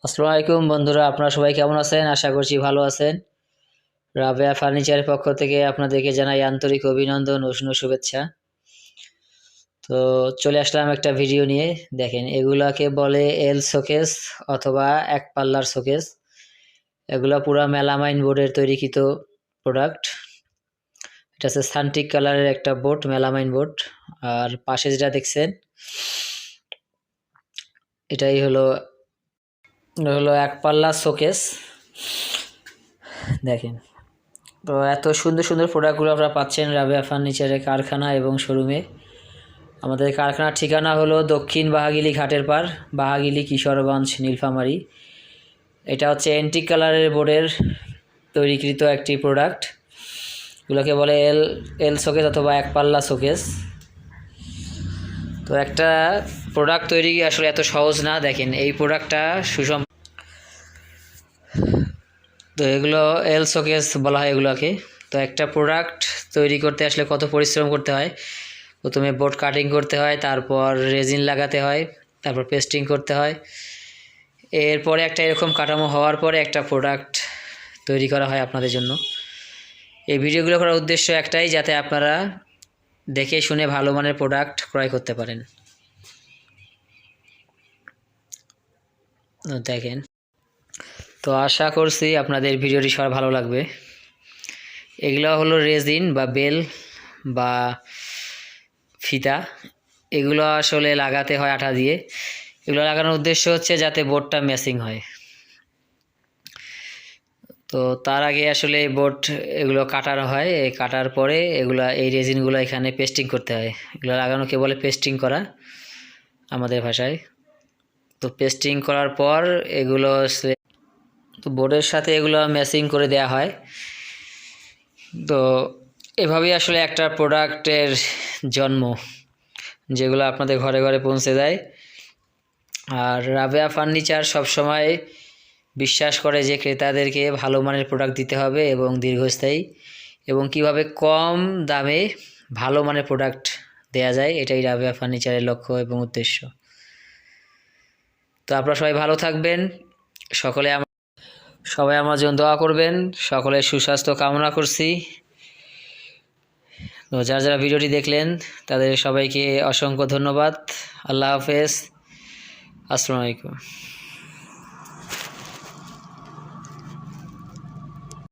আসসালামু আলাইকুম বন্ধুরা, আপনারা সবাই কেমন আছেন? আশা করছি ভালো আছেন। রাবেয়া ফার্নিচারের পক্ষ থেকে আপনাদেরকে জানাই আন্তরিক অভিনন্দন ও শুভেচ্ছা। তো চলে আসলাম একটা ভিডিও নিয়ে। দেখেন, এগুলাকে বলে এল শোকেস অথবা এক পাল্লার শোকেস। এগুলা পুরা মেলামাইন বোর্ডের তৈরিকৃত প্রোডাক্ট। এটা হচ্ছে সানটিক কালারের একটা বোর্ড, মেলামাইন বোর্ড। আর পাশে যেটা দেখছেন এটাই হলো এক পাল্লা শোকেস। দেখেন, তো এত সুন্দর সুন্দর প্রোডাক্টগুলো আপনারা পাচ্ছেন রাবেয়া ফার্নিচারের কারখানা এবং শোরুমে। আমাদের কারখানার ঠিকানা হলো দক্ষিণ বাহাগিলি ঘাটের পার, বাহাগিলি কিশোরগঞ্জ, নীলফামারী। এটা হচ্ছে অ্যান্টিক কালারের বোর্ডের তৈরিকৃত একটি প্রোডাক্ট। এগুলোকে বলে এল এল শোকেস অথবা এক পাল্লা শোকেস। তো একটা প্রোডাক্ট তৈরি আসলে এত সহজ না। দেখেন, এই প্রোডাক্টটা তো এগুলো এল শোকেস বলা হয় এগুলোকে। তো একটা প্রোডাক্ট তৈরি করতে আসলে কত পরিশ্রম করতে হয়। প্রথমে বোর্ড কাটিং করতে হয়, তারপর রেজিন লাগাতে হয়, তারপর পেস্টিং করতে হয়। এরপরে একটা এরকম কাঠামো হওয়ার পরে একটা প্রোডাক্ট তৈরি করা হয় আপনাদের জন্য। এই ভিডিওগুলো করার উদ্দেশ্য একটাই, যাতে আপনারা দেখে শুনে ভালো মানের প্রোডাক্ট ক্রয় করতে পারেন। দেখেন, তো আশা করছি আপনাদের ভিডিওটি সবার ভালো লাগবে। এগুলো হলো রেজিন বা বেল বা ফিতা। এগুলো আসলে লাগাতে হয় আঠা দিয়ে। এগুলো লাগানোর উদ্দেশ্য হচ্ছে যাতে বোর্ডটা ম্যাচিং হয়। তো তার আগে আসলে বোর্ড এগুলো কাটানো হয়। এই কাটার পরে এই রেজিনগুলো এখানে পেস্টিং করতে হয়। এগুলো লাগানোকে বলে পেস্টিং করা আমাদের ভাষায়। তো পেস্টিং করার পর এগুলো তো বোর্ডের সাথে এগুলো ম্যাচিং করে দেয়া হয়। তো এভাবেই আসলে একটা প্রোডাক্টের জন্ম, যেগুলো আপনাদের ঘরে ঘরে পৌঁছে দেয়। আর রাবেয়া ফার্নিচার সবসময় বিশ্বাস করে যে ক্রেতাদেরকে ভালো মানের প্রোডাক্ট দিতে হবে এবং দীর্ঘস্থায়ী, এবং কিভাবে কম দামে ভালো মানের প্রোডাক্ট দেয়া যায়, এটাই রাবেয়া ফার্নিচারের লক্ষ্য এবং উদ্দেশ্য। তো আপনারা সবাই ভালো থাকবেন, সবাই আমার জন্য দোয়া করবেন। সকলের সুস্বাস্থ্য কামনা করছি। তো যারা যারা ভিডিওটি দেখলেন তাদের সবাইকে অসংখ্য ধন্যবাদ। আল্লাহ হাফেজ। আসসালামু আলাইকুম।